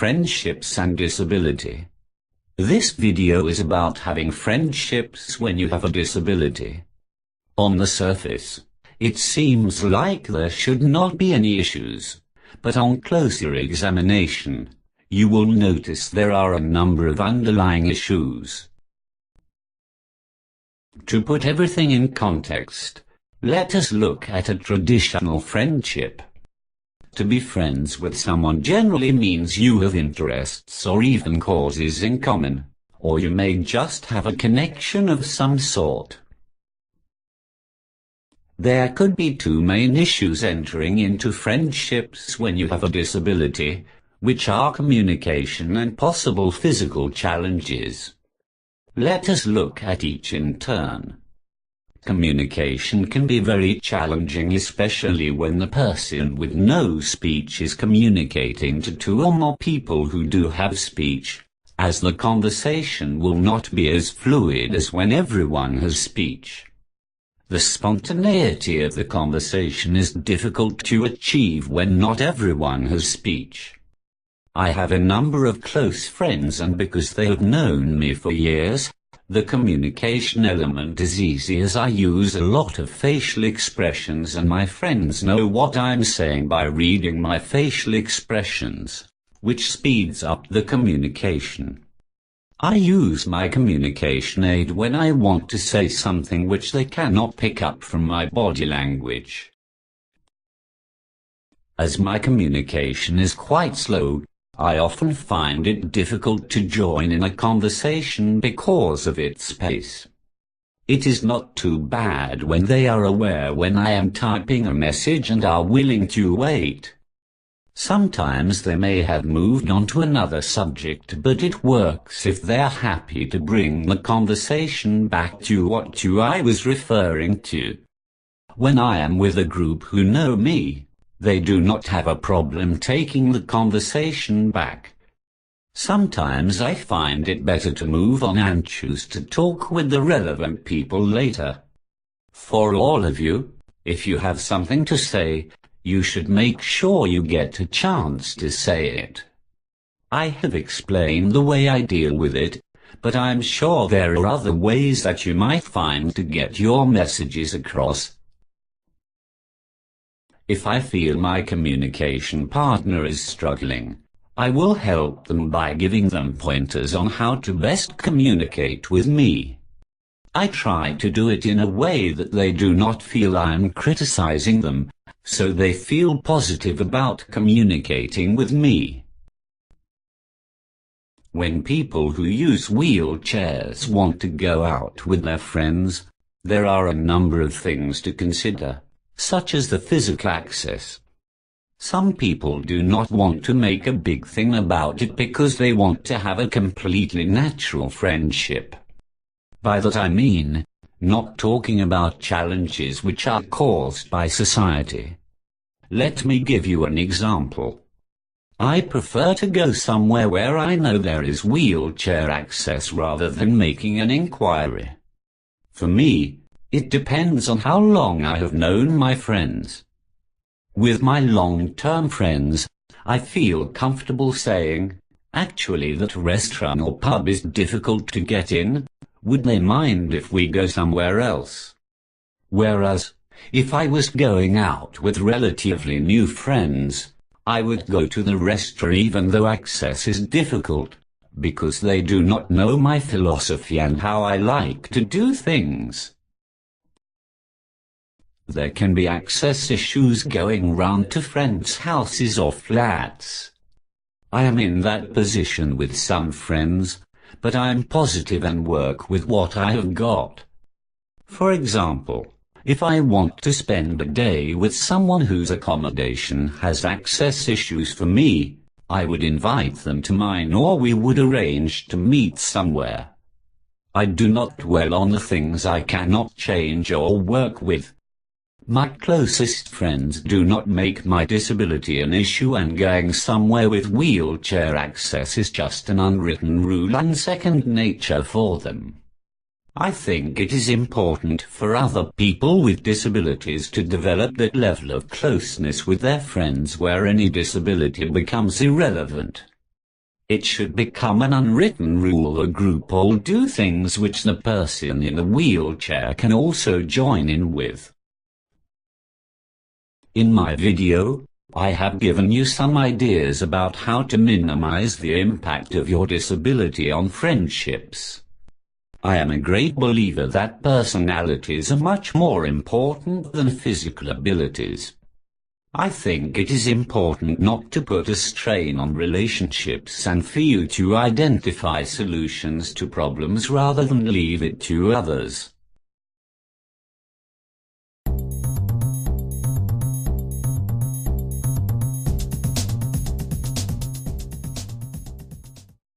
friendships and disability. This video is about having friendships when you have a disability. On the surface, it seems like there should not be any issues, but on closer examination, you will notice there are a number of underlying issues. To put everything in context, let us look at a traditional friendship. To be friends with someone generally means you have interests or even causes in common, or you may just have a connection of some sort. There could be two main issues entering into friendships when you have a disability, which are communication and possible physical challenges. Let us look at each in turn. Communication can be very challenging, especially when the person with no speech is communicating to two or more people who do have speech, as the conversation will not be as fluid as when everyone has speech. The spontaneity of the conversation is difficult to achieve when not everyone has speech. I have a number of close friends, and because they have known me for years, the communication element is easy as I use a lot of facial expressions and my friends know what I'm saying by reading my facial expressions, which speeds up the communication. I use my communication aid when I want to say something which they cannot pick up from my body language. As my communication is quite slow, I often find it difficult to join in a conversation because of its pace. It is not too bad when they are aware when I am typing a message and are willing to wait. Sometimes they may have moved on to another subject, but it works if they're happy to bring the conversation back to what I was referring to. When I am with a group who know me, they do not have a problem taking the conversation back. Sometimes I find it better to move on and choose to talk with the relevant people later. For all of you, if you have something to say, you should make sure you get a chance to say it. I have explained the way I deal with it, but I'm sure there are other ways that you might find to get your messages across. If I feel my communication partner is struggling, I will help them by giving them pointers on how to best communicate with me. I try to do it in a way that they do not feel I am criticizing them, so they feel positive about communicating with me. When people who use wheelchairs want to go out with their friends, there are a number of things to consider, such as the physical access. Some people do not want to make a big thing about it because they want to have a completely natural friendship. By that I mean, not talking about challenges which are caused by society. Let me give you an example. I prefer to go somewhere where I know there is wheelchair access rather than making an inquiry. For me, it depends on how long I have known my friends. With my long-term friends, I feel comfortable saying, actually that restaurant or pub is difficult to get in, would they mind if we go somewhere else? Whereas, if I was going out with relatively new friends, I would go to the restaurant even though access is difficult, because they do not know my philosophy and how I like to do things. There can be access issues going round to friends' houses or flats. I am in that position with some friends, but I am positive and work with what I have got. For example, if I want to spend a day with someone whose accommodation has access issues for me, I would invite them to mine or we would arrange to meet somewhere. I do not dwell on the things I cannot change or work with. My closest friends do not make my disability an issue, and going somewhere with wheelchair access is just an unwritten rule and second nature for them. I think it is important for other people with disabilities to develop that level of closeness with their friends where any disability becomes irrelevant. It should become an unwritten rule a group all do things which the person in the wheelchair can also join in with. In my video, I have given you some ideas about how to minimize the impact of your disability on friendships. I am a great believer that personalities are much more important than physical abilities. I think it is important not to put a strain on relationships and for you to identify solutions to problems rather than leave it to others.